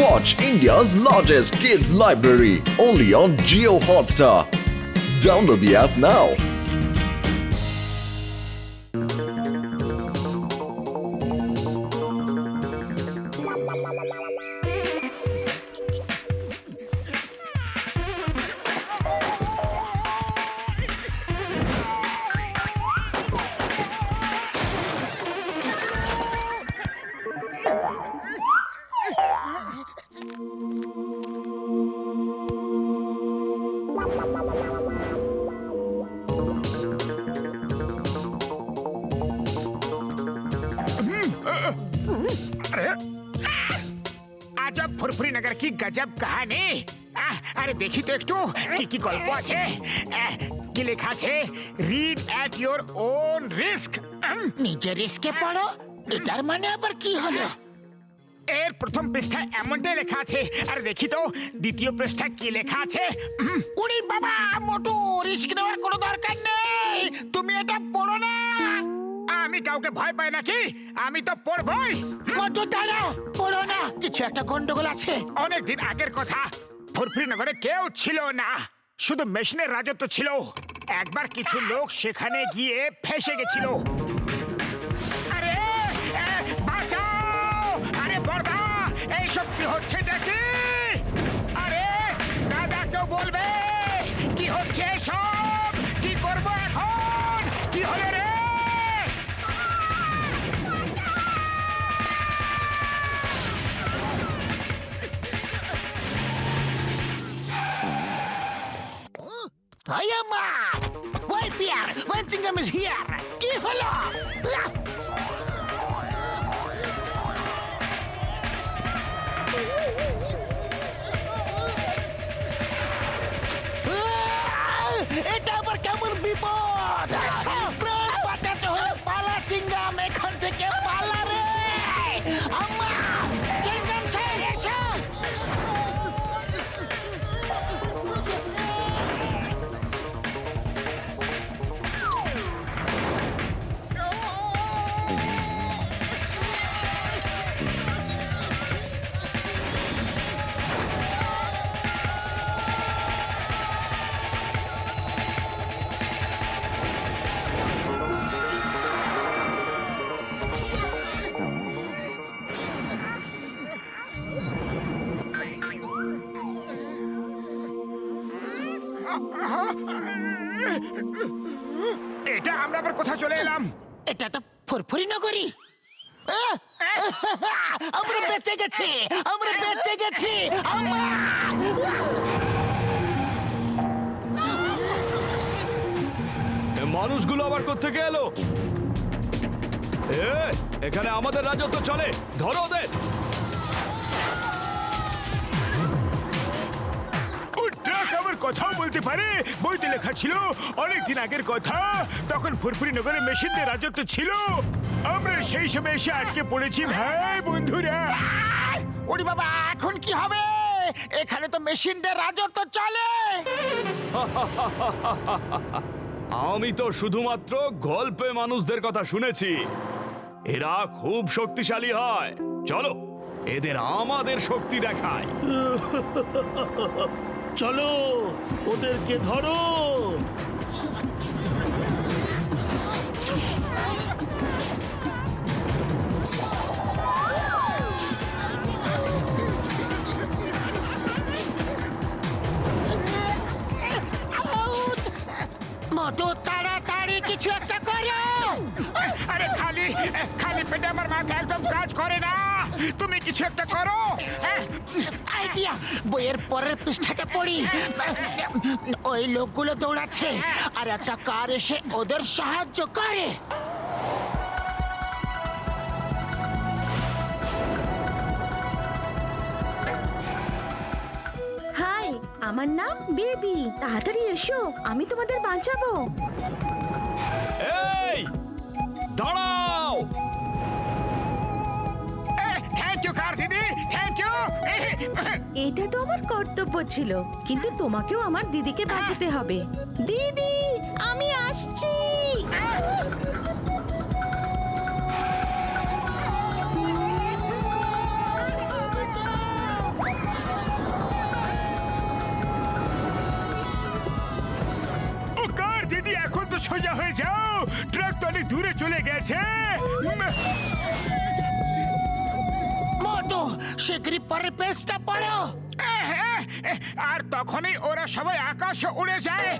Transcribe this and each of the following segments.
Watch India's largest kids library only on Jio Hotstar. Download the app now. আজব ফুরফুরি নগর কি গজব কাহিনী। আরে দেখি তো একটু কি কি গল্প আছে, কি লেখা আছে। Read at your own risk. নিজের রিস্কে পড়ো, এটার মানে আবার কি হলো? এর প্রথম পৃষ্ঠায় এমনটাই লেখা আছে। আর দেখি তো দ্বিতীয় পৃষ্ঠায় কি লেখা আছে। উনি বাবা মোটু, রিস্ক নেওয়ার কোনো দরকার নেই, তুমি এটা পড়ো না। আমি কাউকে ভয় পাই নাকি? আমি তো পড়বই। মোটু দাঁড়াও, পড়ো না, কিছু একটা গন্ডগোল আছে। অনেকদিন আগের কথা, ফুরফুরি নগরে কেউ ছিল না, শুধু মেশিনের রাজত্ব ছিল। একবার কিছু লোক সেখানে গিয়ে ফেসে গেছিল। আরে বাঁচাও! আরে বড়দা, এইসব কি হচ্ছে নাকি? আরে দাদা, কেউ বলবে কি হচ্ছে এসব? কি করবো এখন? কি হলো রে? I am White Bear, Winsingham is here. কি হলো? এটা আবার কেমন বিপদ? প্রাণ বাঁচাতে হলে পালা চিংগাম, এখান থেকে পালা রে। আম্মা, চিংগাম স্যার এসো। এটা আমরা আবার কোথায় চলে এলাম? এটা তো ফুরফুরি নগরী। আমরা বেঁচে গেছি, আমরা বেঁচে গেছি। আম্মা! মানুষগুলো আবার কোত্থেকে এলো? এখানে আমাদের রাজত্ব চলে, ধরো ওদের। আমার কথাও বলতে পারে, বইতে লেখা ছিল অনেকদিন আগের কথা, তখন ফুরফুরি নগরে মেশিনদের রাজত্ব ছিল। আমরা সেই সময় এসে আটকে পড়েছি ভাই বন্ধুরা। ওরে বাবা, এখন কি হবে? এখানে তো মেশিনদের রাজত্ব চলে। আমি তো শুধুমাত্র গল্পে মানুষদের কথা শুনেছি, এরা খুব শক্তিশালী হয়। চলো এদের আমাদের শক্তি দেখায়। চলো ওদেরকে ধরো। মোটু, তাড়াতাড়ি কিছু একটা করো। আরে খালি খালি পেটে আমার মাথা একদম কাজ করে না। তুমি কিছু একটা করো। আইডিয়া, বইয়ের পরের পৃষ্ঠাটা পড়ি। ওই লোকগুলো দৌড়াচ্ছে আর একটা কার এসে ওদের সাহায্য করে। হাই, আমার নাম বেবি। তাড়াতাড়ি এসো, আমি তোমাদের বাঁচাবো। এই দাঁড়াও। থ্যাংক ইউ কার দিদি, থ্যাংক ইউ। এটা তো আমার কর্তব্য ছিল, কিন্তু তোমাকেও আমার দিদিকে বাঁচাতে হবে। দিদি, আমি আসছি। সোজা হয়ে যাও, ট্রাক তো অনেক দূরে চলে গেছে। মোটু শিগগিরই পরের পেজটা পড়ো। আর তখনই ওরা সবাই আকাশে উড়ে যায়।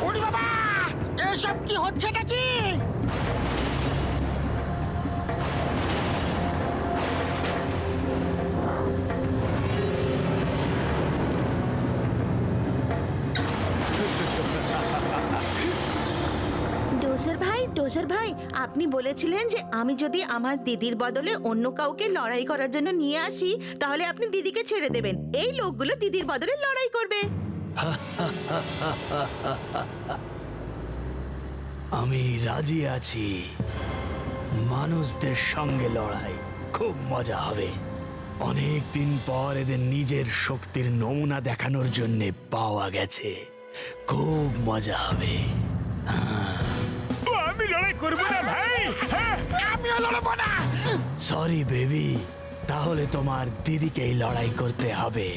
ওরে বাবা, এসব কি হচ্ছেটা কি? ডোজার ভাই, আপনি বলেছিলেন যে আমি যদি আমার দিদির বদলে অন্য কাউকে লড়াই করার জন্য নিয়ে আসি তাহলে আপনি দিদিকে ছেড়ে দেবেন। এই লোকগুলো দিদির বদলে লড়াই করবে। আমি রাজি আছি। মানুষদের সঙ্গে লড়াই খুব মজা হবে। অনেক দিন পর এদের নিজের শক্তির নমুনা দেখানোর জন্য পাওয়া গেছে। খুব মজা হবে। আমি লড়াই করবো না ভাই। আমিও লড়বো না। সরি বেবি, তাহলে তোমার দিদিকেই লড়াই করতে হবে।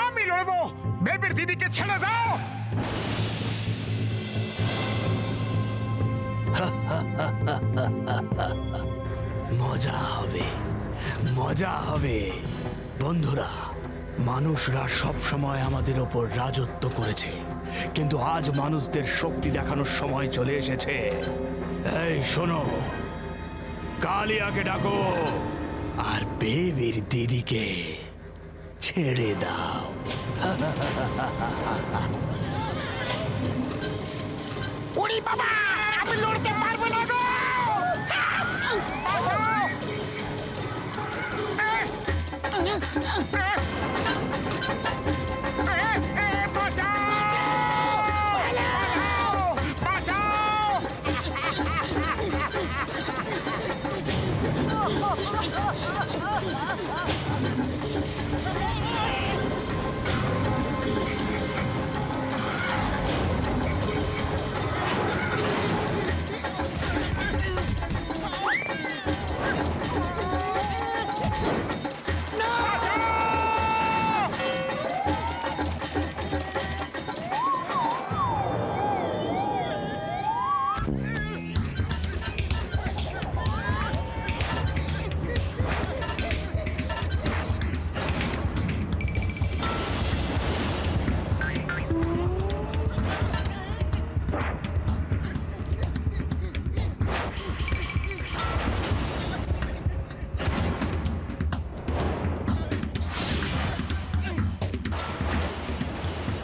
আমি লড়বো। বেবির দিদিকে ছেড়ে দাও। মজা হবে, মজা হবে। বন্ধুরা, মানুষরা সব সময় আমাদের ওপর রাজত্ব করেছে, কিন্তু আজ মানুষদের শক্তি দেখানোর সময় চলে এসেছে। এই শোনো, কালিয়াকে ডাকো আর বেবির দিদিকে ছেড়ে দাও। ওরে বাবা, আমি লড়তে পারবো না গো।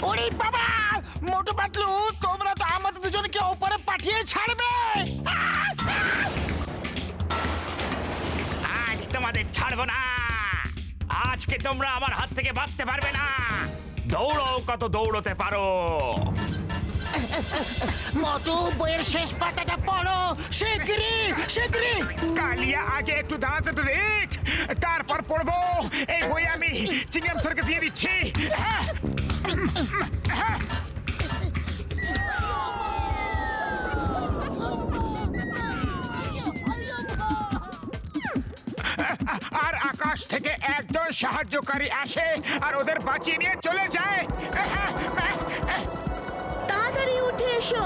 ওরে বাবা, মোটু পাতলু, তোমরা তো আমাদের দুজনকে উপরে পাঠিয়ে ছাড়বে। আজ তোমাদের ছাড়বো না। আজকে তোমরা আমার হাত থেকে বাঁচতে পারবে না। দৌড়ো কত দৌড়তে পারো। মোটু, বইয়ের শেষ পাতাটা পড়ো শিগগিরই, শিগগিরই। কালিয়া আগে একটু দাঁড়াতে তো দেখ, তারপর পড়বো। এই বই আমি চিংগাম স্যারকে দিয়ে দিচ্ছি। আর আকাশ থেকে একজন সাহায্যকারী আসে আর ওদের বাঁচিয়ে নিয়ে চলে যায়। তাড়াতাড়ি উঠে এসো।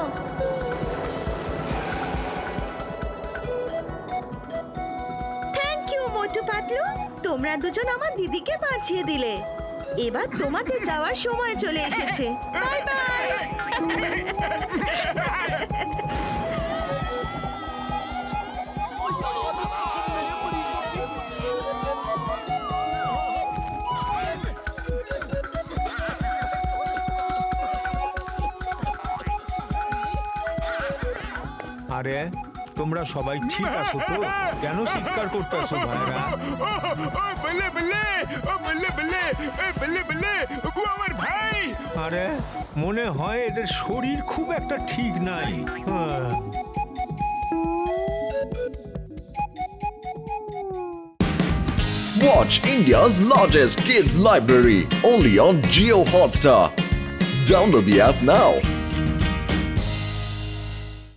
থ্যাংক ইউ মোটু পাতলু, তোমরা দুজন আমার দিদিকে বাঁচিয়ে দিলে। এবার তোমাদের যাওয়ার সময় চলে এসেছে। Bye bye. আরে তোমরা সবাই ঠিক আছো তো? কেন চিৎকার করতেছো ভাইরা? ও বল্লে বল্লে, ও বল্লে বল্লে, ও বল্লে বল্লে, ও আমার ভাই, ও আরে মনে হয় এদের শরীর খুব একটা ঠিক নাই। Watch India's largest kids library only on Geo Hotstar. Download the app now.